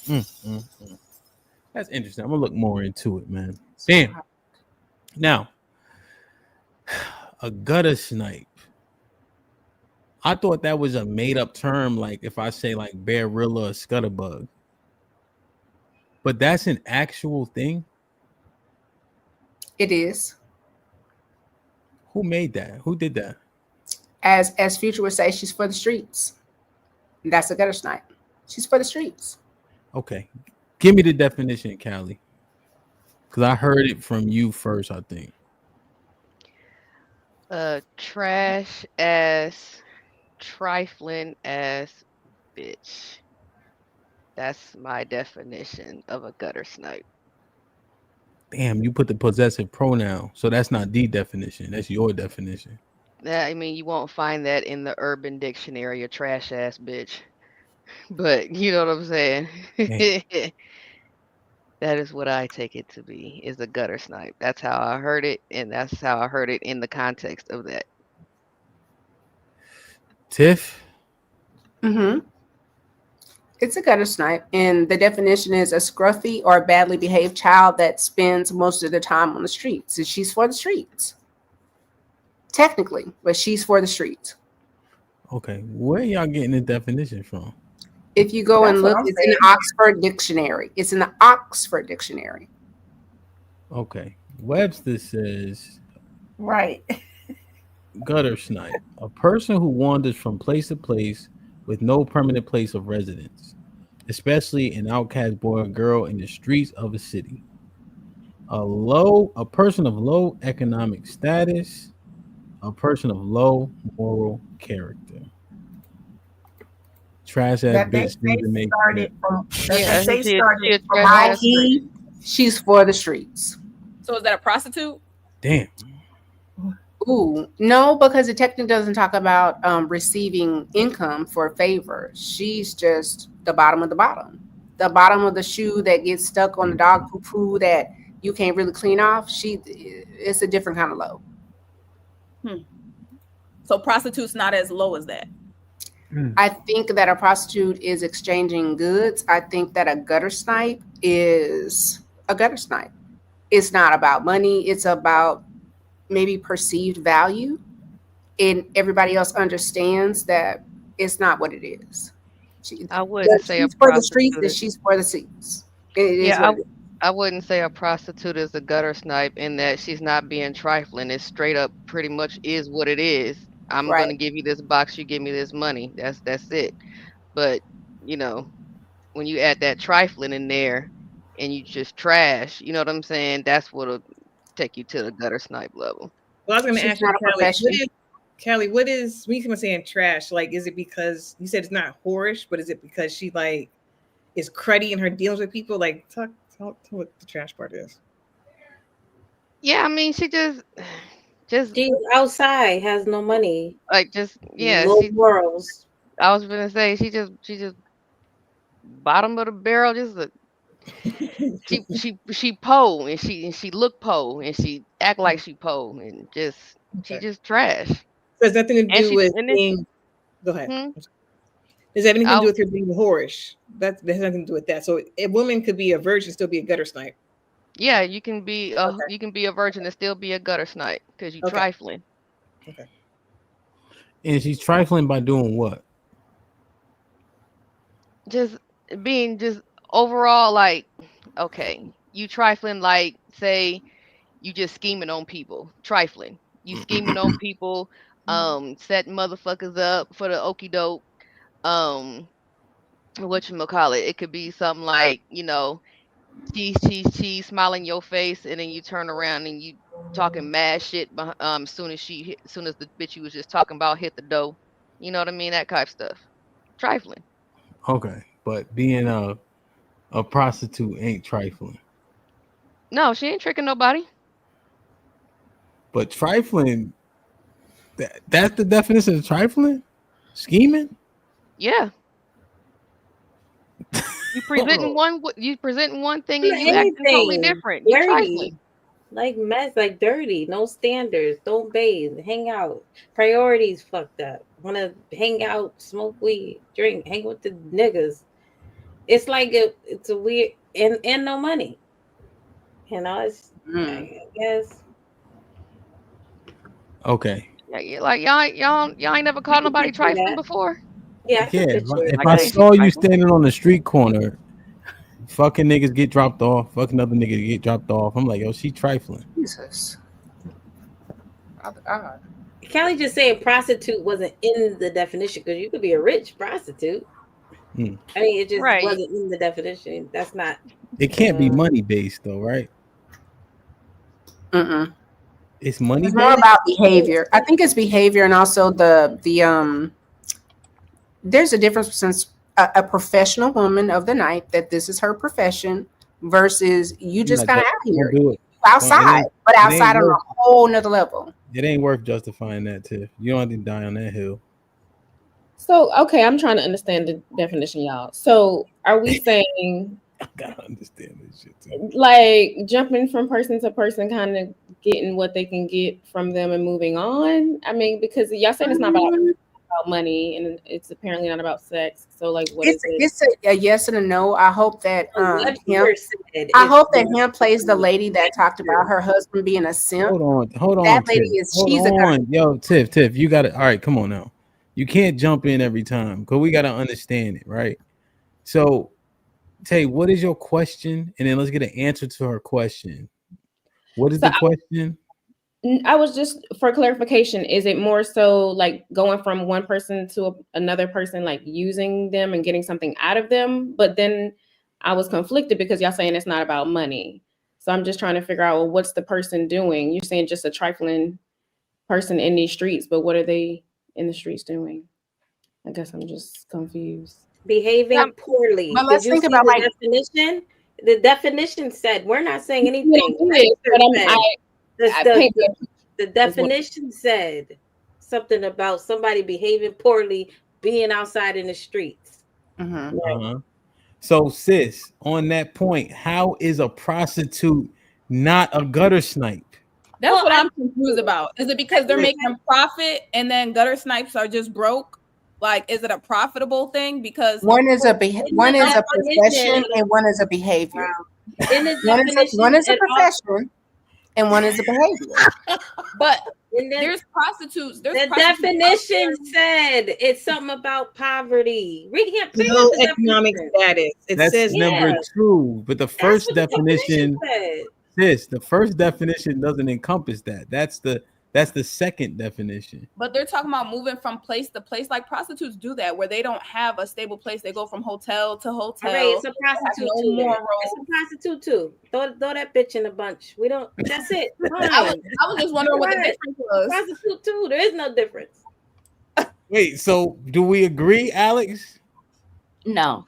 Mm. That's interesting. I'm gonna look more into it, man. Damn. Now, a gutter snipe. I thought that was a made up term, like if I say like bearilla or scutterbug. But that's an actual thing. It is. Who made that? Who did that? As Future would say, she's for the streets. That's a gutter snipe. She's for the streets. Okay. Give me the definition, Callie. Because I heard it from you first, I think. Trash ass, trifling ass bitch. That's my definition of a gutter snipe. Damn, you put the possessive pronoun. So that's not the definition. That's your definition. I mean, you won't find that in the Urban Dictionary, a trash ass bitch. But you know what I'm saying? Damn. That is what I take it to be, is a gutter snipe. That's how I heard it, and that's how I heard it in the context of that. Tiff? Mm-hmm. It's a gutter snipe, and the definition is a scruffy or badly behaved child that spends most of the time on the streets. And she's for the streets, technically, but she's for the streets. Okay. Where y'all getting the definition from? If you go and look, it's in the Oxford Dictionary. It's in the Oxford Dictionary. Okay. Webster says Right. gutter snipe, a person who wanders from place to place with no permanent place of residence, especially an outcast boy or girl in the streets of a city. A person of low economic status, a person of low moral character. Trash ass That they bitch need to make started from. Yeah, That they she a started from trash High ass key, she's for the streets. So is that a prostitute? damn. Ooh, no, because the technically doesn't talk about receiving income for a favor. She's just the bottom of the bottom. The bottom of the shoe that gets stuck on the dog poo poo that you can't really clean off. It's a different kind of low. So prostitute's not as low as that. I think that a prostitute is exchanging goods. I think that a gutter snipe is a gutter snipe. It's not about money. It's about maybe perceived value, and everybody else understands that it's not what it is. I wouldn't say a She's for the streets, and prostitute. she's for the seats. It is Yeah, what it is. I wouldn't say a prostitute is a gutter snipe in that she's not being trifling. It's straight up pretty much is what it is. I'm gonna Right. give you this box, you give me this money. That's it. But you know, when you add that trifling in there and you just trash, you know what I'm saying? That's what'll take you to the gutter snipe level. Well, I was going to She's ask you, not a profession. Callie, what is when you someone saying trash? Like, is it because you said it's not whorish, but is it because she like is cruddy in her dealings with people? Like, talk what the trash part is. Yeah, I mean, she just She's outside, has no money, like just yeah, low she morals. I was gonna say she just bottom of the barrel, just a she po and she look po and she act like she po and she Okay. just trash. So it has nothing to And do she with and then being. Go ahead. hmm, Does it have anything to I do with her being whorish? That has nothing to do with that. So a woman could be a virgin, still be a gutter snipe. yeah, you can be Okay. you can be a virgin and still be a gutter snipe because you Okay. trifling. Okay. And she's trifling by doing what? Just being just overall like okay, you trifling like say you just scheming on people, trifling. You scheming on people, setting motherfuckers up for the okey doke. Um, whatchamacallit, it could be something like, cheese, smiling your face, and then you turn around and you talking mad shit. Soon as the bitch you was just talking about hit the dough, you know what I mean? That type of stuff. Trifling. Okay. But being a prostitute ain't trifling. No, she ain't tricking nobody. But trifling, that's the definition of trifling? Scheming? Yeah. You presenting one thing and you acting totally Anything different. You dirty, trifling. like mess, like dirty, no standards, don't bathe, hang out, priorities fucked up. Want to hang out, smoke weed, drink, hang with the niggas. It's like it's a weird and no money. You know, it's I guess Okay. Yeah, like y'all ain't never we caught can nobody picture trifling that. before. Yeah, I Yeah, can picture it. if Like I I ain't see saw you trifling. standing on the street corner, fucking niggas get dropped off, fucking other niggas get dropped off. I'm like, yo, she trifling. Jesus. Father God. Kelly just saying prostitute wasn't in the definition because you could be a rich prostitute. Hmm. I mean, it just Right. wasn't in the definition. That's not. It can't be money based though, right? Mm-mm. It's money It's more based. about behavior. I think it's behavior, and also the. There's a difference since a professional woman of the night that this is her profession versus you just kind of out Don't here do it. outside, but It ain't outside on a worth. whole nother level. It ain't worth justifying that, Tiff. You don't have to die on that hill. So, okay, I'm trying to understand the definition, y'all. So, are we saying I gotta understand this shit too. like jumping from person to person, kind of getting what they can get from them and moving on? I mean, because y'all saying it's not about money and it's apparently not about sex. So, like, what is it? It's a yes and a no. I hope that him. Webster said I it's hope that him plays the lady that talked about her husband being a simp. Hold on, That Tiff. lady is Hold she's a on, yo, Tiff, you got it. All right, come on now. You can't jump in every time because we gotta understand it, right? So, Tay, what is your question? And then let's get an answer to her question. What is So the question? I was just for clarification, is it more so like going from one person to another person, like using them and getting something out of them? But then I was conflicted because y'all saying it's not about money. So I'm just trying to figure out, well, what's the person doing? You're saying just a trifling person in these streets, but what are they in the streets doing? I guess I'm just confused. behaving poorly. But Did let's you think see about the definition? The definition said we're not saying Yeah, anything. it is, but I paint The definition said something about somebody behaving poorly, being outside in the streets. Mhm. Uh-huh. So, sis, on that point, how is a prostitute not a gutter snipe? That's Well, what I'm confused about. Is it because they're think making profit and then gutter snipes are just broke? Like, is it a profitable thing? Because One is a definition- profession and one is a behavior. in the One definition, is a it profession and one is a behavior. but in the, there's prostitutes. There's the prostitutes definition out said it's something about poverty. Read here, bring Low up the economic definition. status. It That's says number Yeah. 2. But the That's first what the definition definition, said. sis, the first definition doesn't encompass that. That's the second definition. But they're talking about moving from place to place. Like prostitutes do that, where they don't have a stable place. They go from hotel to hotel. All right, it's a prostitute no too. Then. morals. It's a prostitute too. Throw that bitch in a bunch. We don't. That's it. I was just wondering what the Right. difference was. Prostitute too. There is no difference. Wait, so do we agree, Alex? No.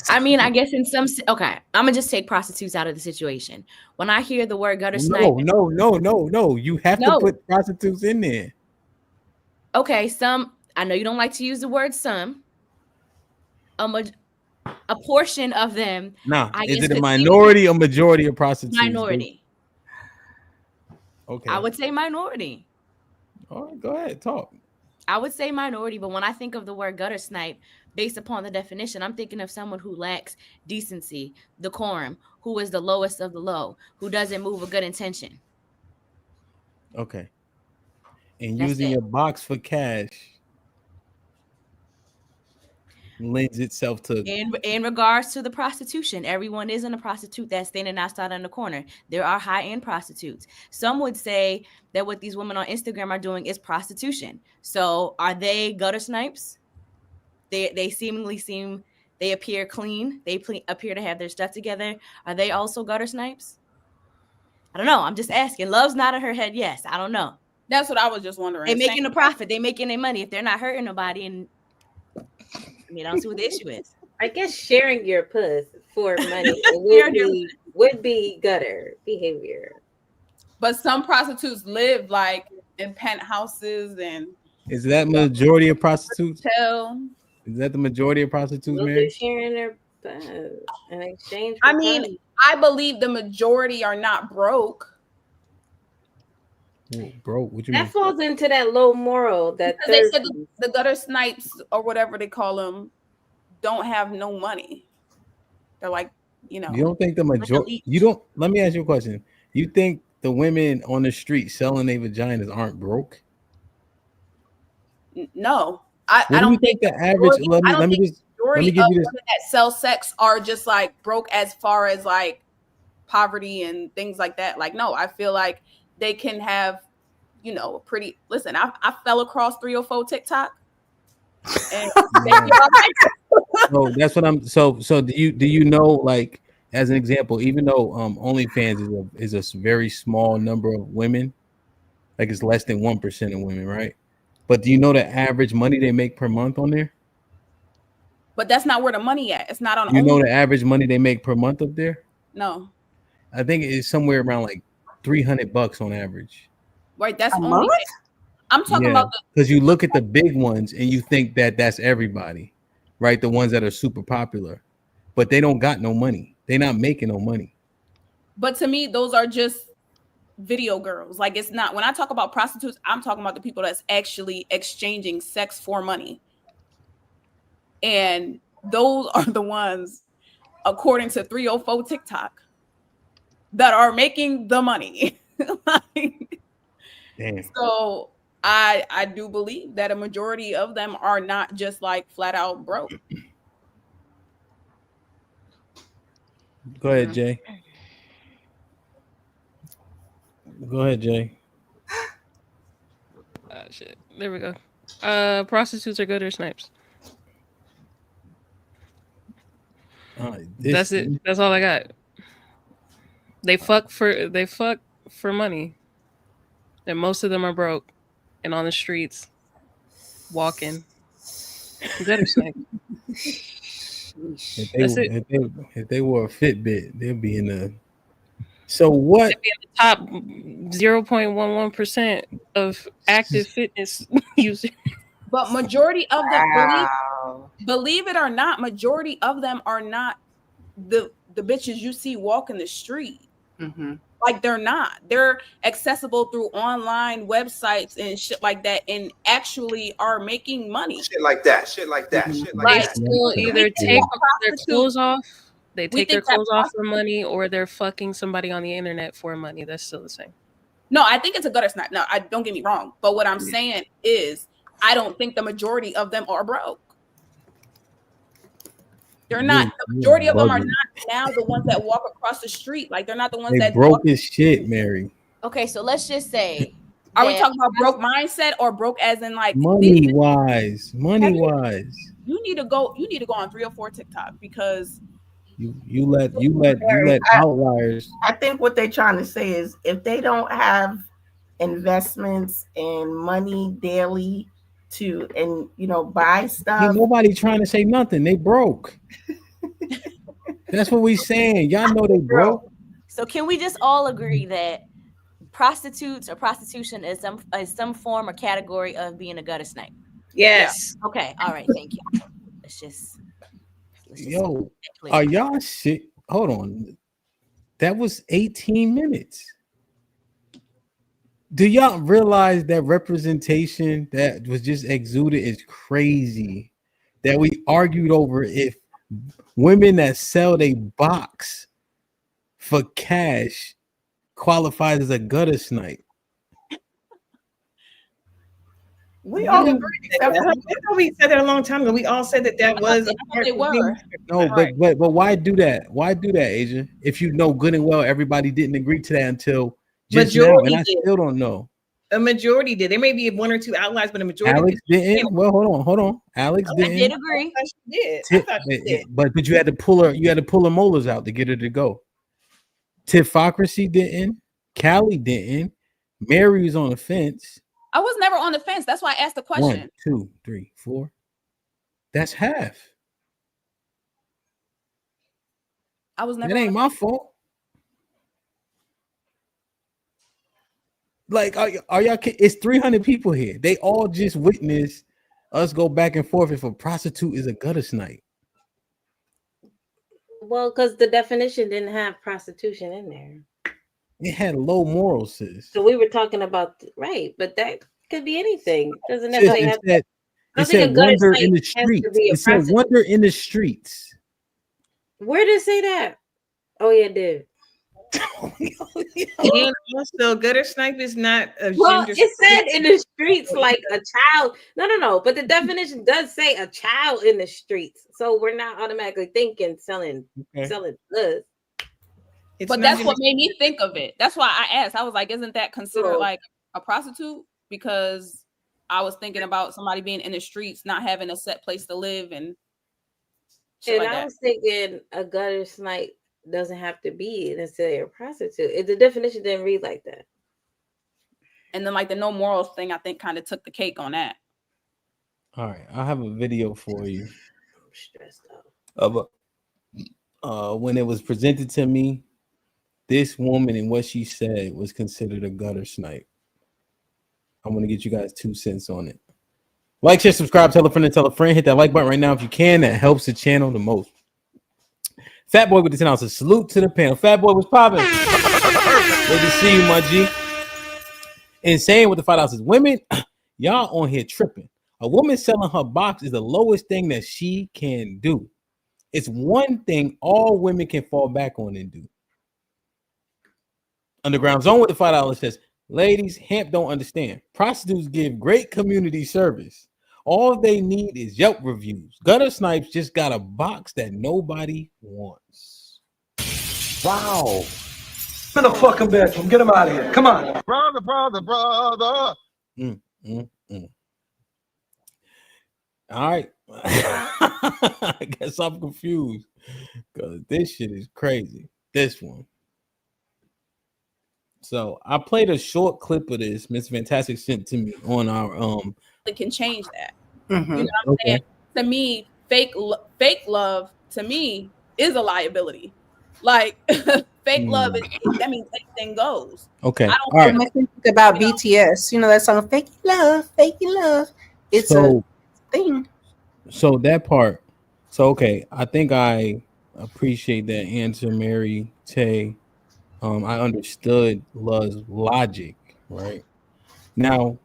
I mean, I guess in some okay, I'm gonna just take prostitutes out of the situation. When I hear the word gutter snipe, No. You have to No. put prostitutes in there. okay, some I know you don't like to use the word some. A portion of them, Nah, I is guess, it a could minority or majority of prostitutes? minority. Okay. I would say minority. All right, go ahead, talk. I would say minority, but when I think of the word gutter snipe, based upon the definition, I'm thinking of someone who lacks decency, decorum, who is the lowest of the low, who doesn't move with good intention. Okay. And That's using it. your box for cash lends itself to In regards to the prostitution, everyone isn't a prostitute that's standing outside on the corner. There are high-end prostitutes. Some would say that what these women on Instagram are doing is prostitution. So are they gutter snipes? They seemingly they appear clean. They appear to have their stuff together. Are they also gutter snipes? I don't know. I'm just asking. Love's nodding her head yes. I don't know. That's what I was just wondering. They making a profit. They making their money. If they're not hurting nobody, and I mean, I don't see what the issue is. I guess sharing your puss for money would be gutter behavior. But some prostitutes live like in penthouses and is that majority of prostitutes? hotel. Is that the majority of prostitutes, Well, Mary? they're sharing their puss in exchange for I mean, money. I believe the majority are not broke. Whoa, bro, what you mean? That falls into that low moral that Because they said the gutter snipes or whatever they call them don't have no money. They're like, you know. You don't think the majority? You don't. Let me ask you a question. You think the women on the street selling their vaginas aren't broke? No, What I do you don't think think the average? Let me majority give of you this. women that sell sex are just like broke as far as like poverty and things like that. Like, no, I feel like they can have, you know, pretty. Listen, I fell across 304 TikTok, and So that's what I'm. So do you know, like, as an example, even though OnlyFans is a very small number of women, like it's less than 1% of women, right? But do you know the average money they make per month on there? but that's not where the money at. It's not on. You know the average money they make per month up there? No, I think it's somewhere around like $300 on average. right? That's A only. month? I'm talking about the. Because you look at the big ones and you think that that's everybody, right? The ones that are super popular, but they don't got no money. They're not making no money. But to me, those are just video girls. Like, it's not, when I talk about prostitutes, I'm talking about the people that's actually exchanging sex for money. And those are the ones, according to 304 TikTok, that are making the money. Like, Damn. so I do believe that a majority of them are not just like flat out broke. Go ahead, Jay. Go ahead, Jay. Shit. There we go. Prostitutes are guttersnipes. That's it. That's all I got. They fuck for money. And most of them are broke and on the streets walking. Guttersnipe. If they wore a Fitbit, they'd be in the. So what? They'd be in the top 0.11% of active fitness users. But majority of them, believe it or not, majority of them are not the bitches you see walking the street. Mm-hmm. Like, they're not. They're accessible through online websites and shit like that, and actually are making money. Shit like that. They still either take their clothes off, they take their clothes off for money, or they're fucking somebody on the internet for money. That's still the same. No, I think it's a gutter snipe. No, I don't get me wrong. But what I'm saying is, I don't think the majority of them are broke. They're not. The majority of them are not now the ones that walk across the street. Like, they're not the ones that broke as shit, Mary. Okay, so let's just say, are we talking about broke mindset or broke as in like money wise? You need to go on 304 TikTok because you let outliers. I think what they're trying to say is, if they don't have investments and money daily to, and buy stuff. Ain't nobody trying to say nothing. They broke. That's what we saying. Y'all know they broke. So can we just all agree that prostitutes or prostitution is some form or category of being a gutter snipe? Yes. Yeah. Okay. All right. Thank you. Let's just Yo, are y'all shit? Hold on. That was 18 minutes. Do y'all realize that representation that was just exuded is crazy? That we argued over if women that sell a box for cash qualifies as a gutter snipe. We all agreed. We said that a long time ago. We all said that was. They were. No, but why do that? Why do that, Asia? If you know good and well, everybody didn't agree to that until just now, and I still don't know. A majority did. There may be one or two outliers, but a majority. Alex didn't. Well, hold on. Alex didn't. I did agree. She did. But you had to pull her molars out to get her to go. Tifocracy didn't. Callie didn't. Mary was on the fence. I was never on the fence. That's why I asked the question. 1, 2, 3, 4. That's half. I was never. It ain't my fault. Like, are y'all? It's 300 people here. They all just witnessed us go back and forth if a prostitute is a gutter snipe. Well, because the definition didn't have prostitution in there. It had low morals, sis. So we were talking about right, but that could be anything. Doesn't necessarily have. It said gutter wonder snipe in the has to streets. be a It said prostitute. wonder in the streets. Where did it say that? Oh yeah, it did. And also, gutter snipe is not a Well, gender. it said in the streets like a child. No. But the definition does say a child in the streets. So we're not automatically thinking selling goods. It's But not that's gender- what made me think of it. That's why I asked. I was like, isn't that considered Oh. like a prostitute? Because I was thinking about somebody being in the streets, not having a set place to live and shit And like I that. was thinking a gutter snipe doesn't have to be necessarily a prostitute. The definition didn't read like that. And then like the no morals thing, I think kind of took the cake on that. All right, I have a video for you I'm stressed out. of when it was presented to me. This woman and what she said was considered a gutter snipe. I want to get you guys 2 cents on it. Like, share, subscribe, tell a friend, and tell a friend. Hit that like button right now if you can. That helps the channel the most. Fat Boy with the 10 ounces. Salute to the panel. Fat Boy was popping. Good to see you, my G. Insane with the 5 ounces. Women, y'all on here tripping. A woman selling her box is the lowest thing that she can do. It's one thing all women can fall back on and do. Underground Zone with the $5 says, ladies, Hemp don't understand. Prostitutes give great community service. All they need is Yelp reviews. Gutter Snipes just got a box that nobody wants. Wow. Get the fucking bedroom. Get him out of here. Come on. Brother. All right. I guess I'm confused because this shit is crazy. This one. So I played a short clip of this. Miss Fantastic sent to me on our It can change that. Mhm. You know what I'm saying? To me, fake love to me is a liability. Like fake love is, that means anything goes. Okay. I don't All right. Makes me think about BTS. You know that song, "Fake Love, Fake Love." It's a thing. So that part. So okay, I think I appreciate that answer, Mary Tay. I understood Luz's logic, right? Now,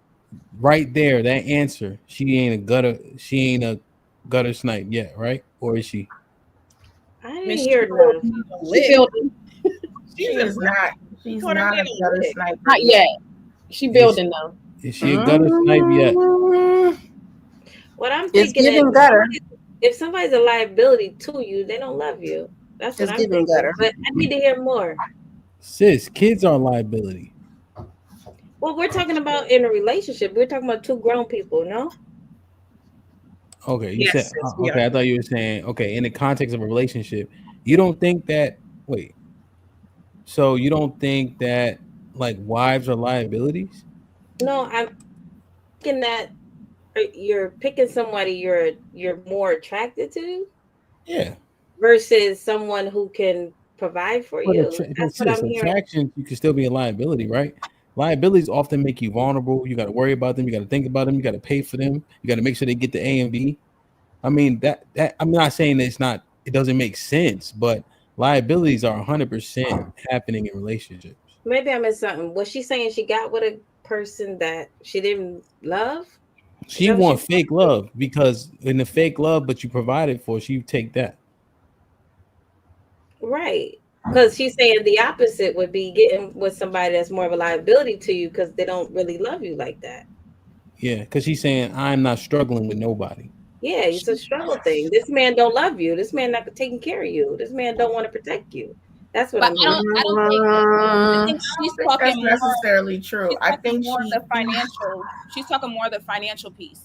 right there, that answer, she ain't a gutter snipe yet, right? Or is she? I didn't hear none. She building. She's not. She's not a gutter sniper. Not yet. She building though. Is she a gutter snipe yet? What I'm It's thinking giving is, gutter. if somebody's a liability to you, they don't love you. That's what It's I'm giving thinking. gutter. But I need to hear more. Sis, kids are a liability. Well, we're talking about in a relationship. We're talking about two grown people, no? Okay, you Yes, said sis, we okay. are. I thought you were saying okay. In the context of a relationship, you don't think that. Wait, so you don't think that like wives are liabilities? No, I'm thinking that you're picking somebody you're more attracted to Yeah. versus someone who can provide for But you. That's what I'm hearing. attraction, you can still be a liability, right? Liabilities often make you vulnerable. You got to worry about them. You got to think about them. You got to pay for them. You got to make sure they get the A and B. I mean that I'm not saying that it doesn't make sense, but liabilities are 100% happening in relationships. Maybe I missed something. Was she saying she got with a person that she didn't love? She want fake love because in the fake love, but you provided for, she take that. Right. Because she's saying the opposite would be getting with somebody that's more of a liability to you because they don't really love you like that. Yeah, because she's saying I'm not struggling with nobody. Yeah, it's a struggle thing. This man don't love you. This man not taking care of you. This man don't want to protect you. That's what But I'm I hearing. don't think she's talking That's more. necessarily true. She's I talking think more she. the financial. She's talking more the financial piece.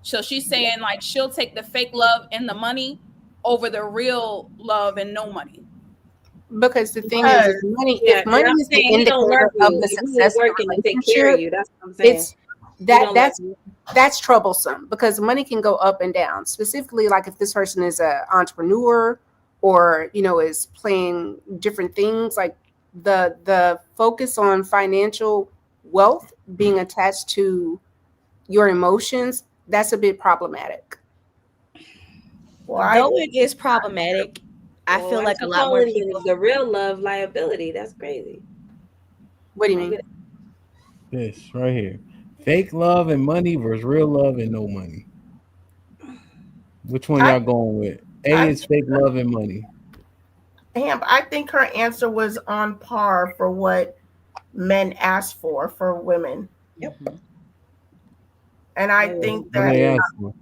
So she's saying like she'll take the fake love and the money over the real love and no money. Because the thing is, if money is the indicator of the success of the working to take care of relationship, you. That's what I'm saying. it's He don't that's troublesome because money can go up and down. Specifically, like if this person is an entrepreneur or is playing different things, like the focus on financial wealth being attached to your emotions, that's a bit problematic. Well, Though it is problematic, I feel like a lot more people. The real love liability. That's crazy. What do you mean? This right here. Fake love and money versus real love and no money. Which one y'all going with? A is fake love and money. I think her answer was on par for what men ask for women. Yep. And I think What they that ask for?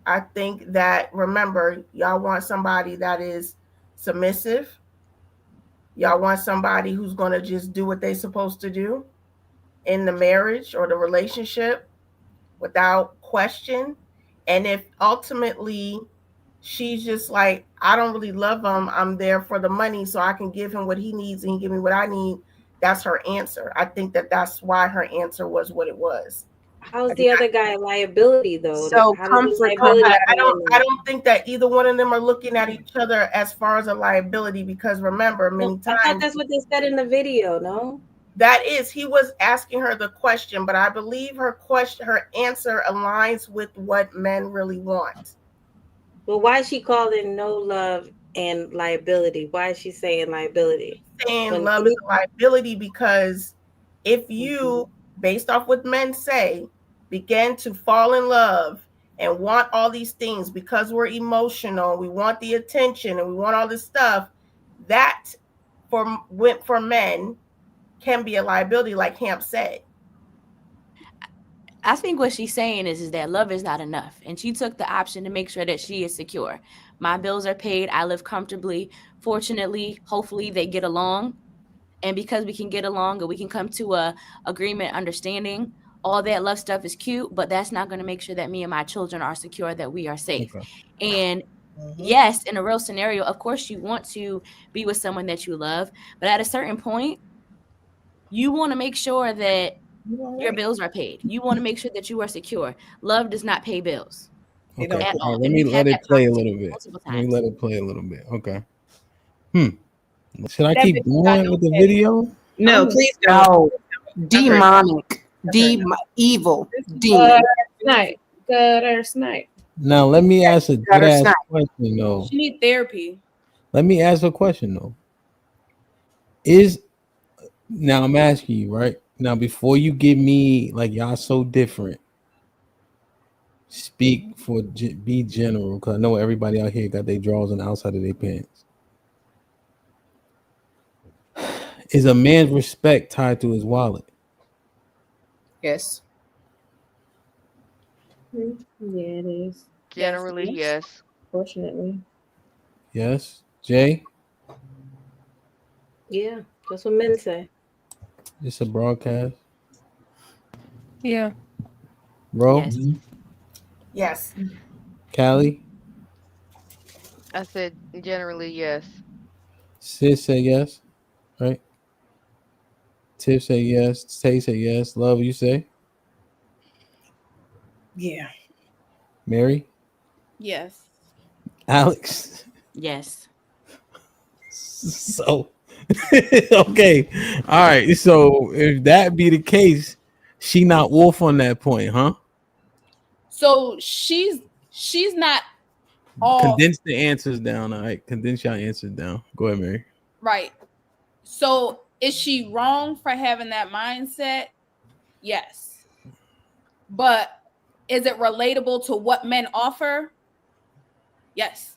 I think that, remember, y'all want somebody that is submissive. Y'all want somebody who's going to just do what they're supposed to do in the marriage or the relationship without question. And if ultimately she's just like, I don't really love him, I'm there for the money so I can give him what he needs and he give me what I need, that's her answer. I think that that's why her answer was what it was. How's the other guy a liability though? So How does comfort liability I don't think that either one of them are looking at each other as far as a liability, because remember, many times I thought that's what they said in the video. No, that is, he was asking her the question, but I believe her answer aligns with what men really want. but why is she calling no love and liability? Why is she saying liability? Saying love is a liability because if you, based off what men say, begin to fall in love and want all these things because we're emotional, we want the attention and we want all this stuff, that for men can be a liability, like Hamp said. I think what she's saying is that love is not enough. And she took the option to make sure that she is secure. My bills are paid. I live comfortably. Fortunately, hopefully they get along. And because we can get along and we can come to a agreement, understanding, all that love stuff is cute, but that's not going to make sure that me and my children are secure, that we are safe. Okay. And yes, in a real scenario, of course, you want to be with someone that you love. But at a certain point, you want to make sure that your bills are paid. You want to make sure that you are secure. Love does not pay bills. Okay. At all. Let me let it play a little bit. Let me let it play a little bit. Okay. Should I keep going with the video? No, please don't. No. Demonic. Evil. Demon. Guttersnipe. Now let me ask a good ass question though. She need therapy. Let me ask a question though. Now I'm asking you, right? Now before you give me like y'all so different, speak for be general, because I know everybody out here got their drawers on the outside of their pants. Is a man's respect tied to his wallet? Yes. Yeah, it is. Generally, yes. Fortunately. Yes. Jay? Yeah, that's what men say. It's a broadcast. Yeah. Bro? Yes. Yes. Callie? I said generally, yes. Sis said yes. Right? Tiff said yes. Tay said yes. Love, you say? Yeah. Mary? Yes. Alex? Yes. So okay. All right. So if that be the case, she not wolf on that point, huh? So she's not all Condense the answers down. All right. Condense your answers down. Go ahead, Mary. right. So is she wrong for having that mindset? Yes. But is it relatable to what men offer? Yes.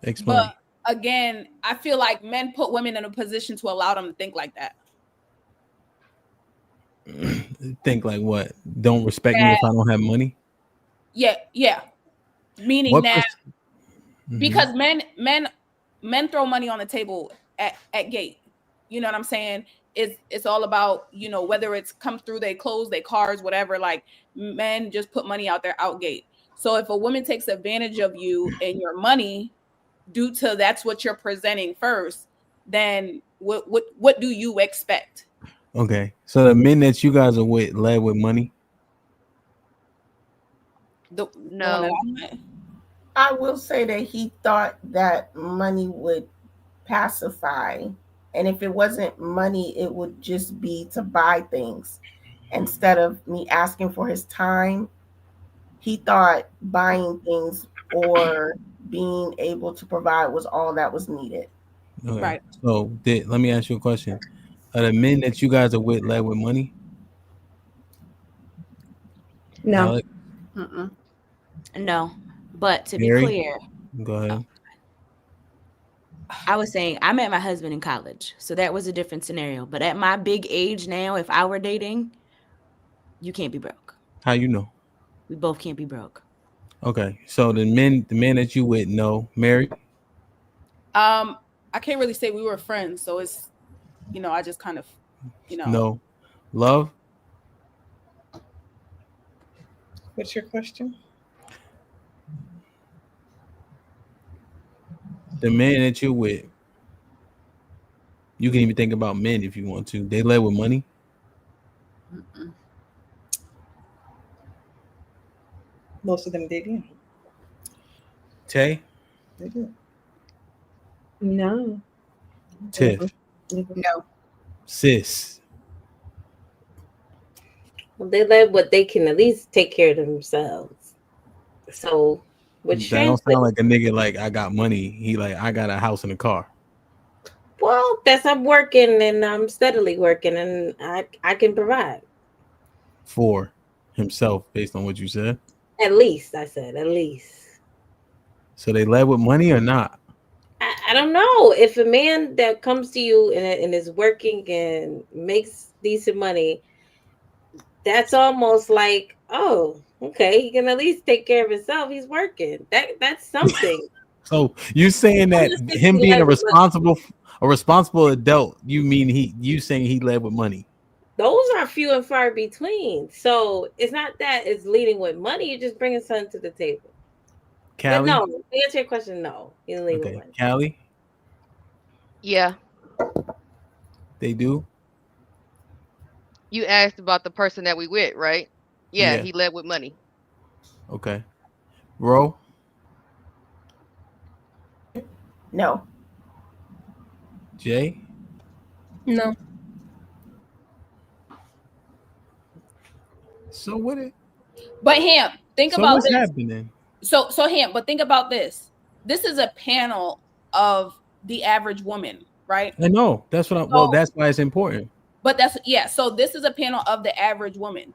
Explain. But again, I feel like men put women in a position to allow them to think like that. Think like what? Don't respect me if I don't have money? Yeah. Meaning What that because men throw money on the table at gate. You know what I'm saying? It's all about, whether it's come through their clothes, their cars, whatever, like men just put money out there out gate. So if a woman takes advantage of you and your money due to that's what you're presenting first, then what do you expect? Okay. So the men that you guys are with led with money? No. I will say that he thought that money would pacify. And if it wasn't money, it would just be to buy things. Instead of me asking for his time, he thought buying things or being able to provide was all that was needed. Okay. Right. So let me ask you a question. Are the men that you guys are with led with money? No. Alex? No. But to be Mary? clear, Go ahead. I was saying I met my husband in college, so that was a different scenario. But at my big age now, if I were dating, you can't be broke. How you know? We both can't be broke. Okay, so the man that you with, no. Mary? I can't really say we were friends, so it's, I just kind of, No. Love? What's your question? The man that you with, you can even think about men if you want to. They led with money? Mm-mm. Most of them did, yeah. Tay? They did. No. Tiff? No. Sis? Well, they let what they can at least take care of themselves. So, which That don't sound like a nigga like I got money. He like I got a house and a car. well, I'm working and I'm steadily working and I can provide. For himself, based on what you said. At least, I said, at least. So they led with money or not? I don't know. If a man that comes to you and is working and makes decent money, that's almost like, oh, okay, he can at least take care of himself. He's working. That's something. So you saying that him being a responsible adult, you saying he led with money? Those are few and far between. So it's not that it's leading with money. You're just bringing something to the table. Callie? But no, to answer your question, no. You don't lead with money. Callie? Yeah. They do? You asked about the person that we with, right? Yeah, Yeah. he led with money. Okay. Ro? No. Jay? No. So what it? But him, think So about what's this. happening? So him, but think about this. This is a panel of the average woman, right? I know. That's what well, that's why it's important. But so this is a panel of the average woman.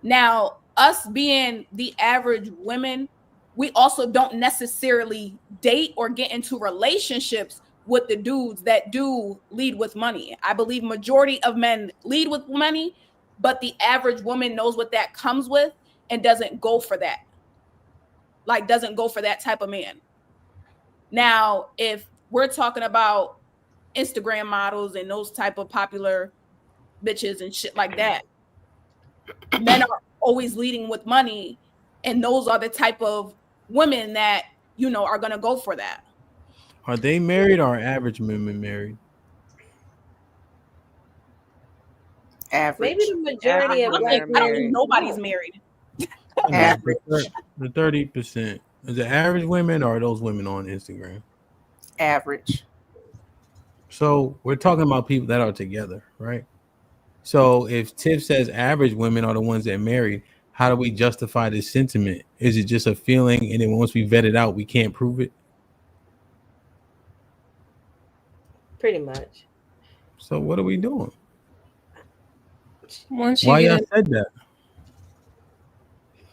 Now, us being the average women, we also don't necessarily date or get into relationships with the dudes that do lead with money. I believe majority of men lead with money, but the average woman knows what that comes with and doesn't go for that. Like, doesn't go for that type of man. Now, if we're talking about Instagram models and those type of popular bitches and shit like that, men are always leading with money, and those are the type of women that are gonna go for that. Are they married or are average women married? Average. Maybe the majority of black men. I don't think nobody's married. Average. The 30%. Is it average women or are those women on Instagram? Average. So we're talking about people that are together, right? So if Tiff says average women are the ones that married, how do we justify this sentiment? Is it just a feeling, and then once we vet it out, we can't prove it? Pretty much. So what are we doing? Once Why you y'all get said that?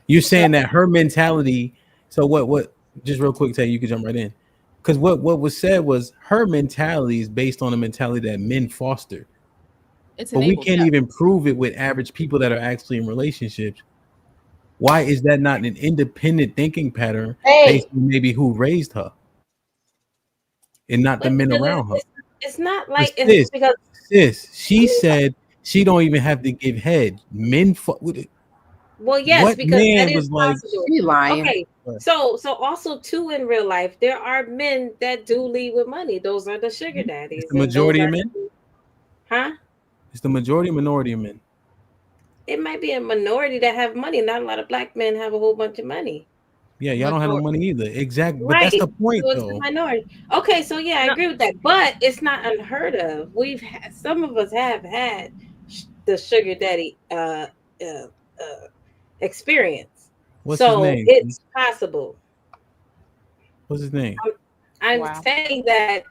You're saying that her mentality. So what? Just real quick, Tay, you can jump right in. Because what was said was her mentality is based on the mentality that men fostered. It's but we enabled, can't yeah. even prove it with average people that are actually in relationships. Why is that not an independent thinking pattern based on maybe who raised her and not the men around her? It's not like But it's because she said she don't even have to give head. Men fuck with it. well, yes, What because that man is was like, possible. She lying. Okay, so also too in real life, there are men that do lead with money. Those are the sugar daddies. the majority of and those men? Huh? It's the majority or minority of men. It might be a minority that have money. Not a lot of black men have a whole bunch of money. Yeah, y'all don't have no money either. Exactly. But Right. that's the point, So it's though. a minority. Okay, so yeah, I agree with that. But it's not unheard of. We've had, some of us have had the sugar daddy experience. What's so his name? It's possible. What's his name? I'm saying that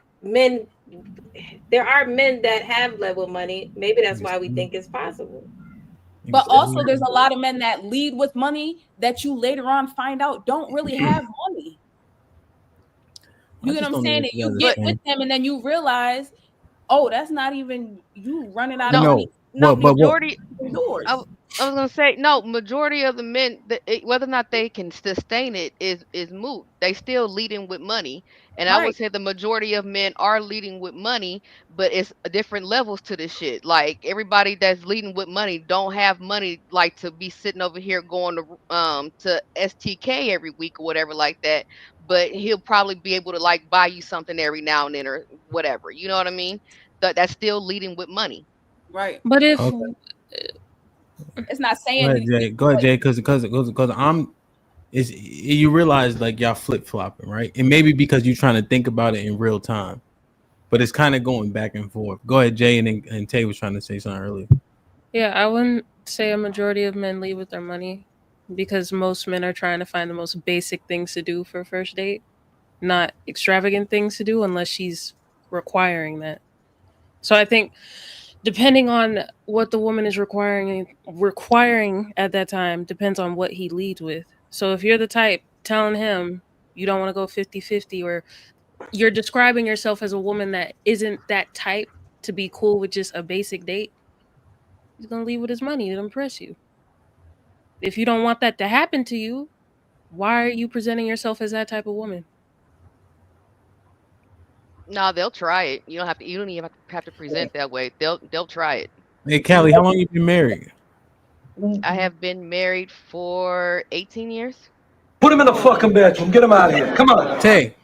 there are men that have led with money. Maybe that's why we think it's possible. But also, there's a lot of men that lead with money that you later on find out don't really have money. You I get just what I'm don't saying? know And if you you guys get are with saying. them, and then you realize, oh, that's not even you running out I of No, money. know. no, But what? majority. Yours. I was gonna say no. Majority of the men, whether or not they can sustain it, is moot. They still leading with money, and I would Right. say the majority of men are leading with money, but it's different levels to this shit. Like everybody that's leading with money don't have money like to be sitting over here going to STK every week or whatever like that. But he'll probably be able to like buy you something every now and then or whatever. You know what I mean? That's still leading with money. Right. But if Okay. It's not Go saying ahead, Jay. Go ahead, Jay. Because I'm. Is you realize like y'all flip flopping, right? And maybe because you're trying to think about it in real time, but it's kind of going back and forth. Go ahead, Jay, and Tay was trying to say something earlier. yeah, I wouldn't say a majority of men leave with their money because most men are trying to find the most basic things to do for a first date, not extravagant things to do unless she's requiring that. So I think depending on what the woman is requiring at that time depends on what he leads with. So if you're the type telling him you don't want to go 50-50, or you're describing yourself as a woman that isn't that type to be cool with just a basic date, he's going to leave with his money to impress you. If you don't want that to happen to you, why are you presenting yourself as that type of woman? No, they'll try it. You don't have to. You don't even have to present that way. They'll try it. Hey, Callie, how long you been married? I have been married for 18 years. Put him in the fucking bedroom. Get him out of here. Come on. Tay,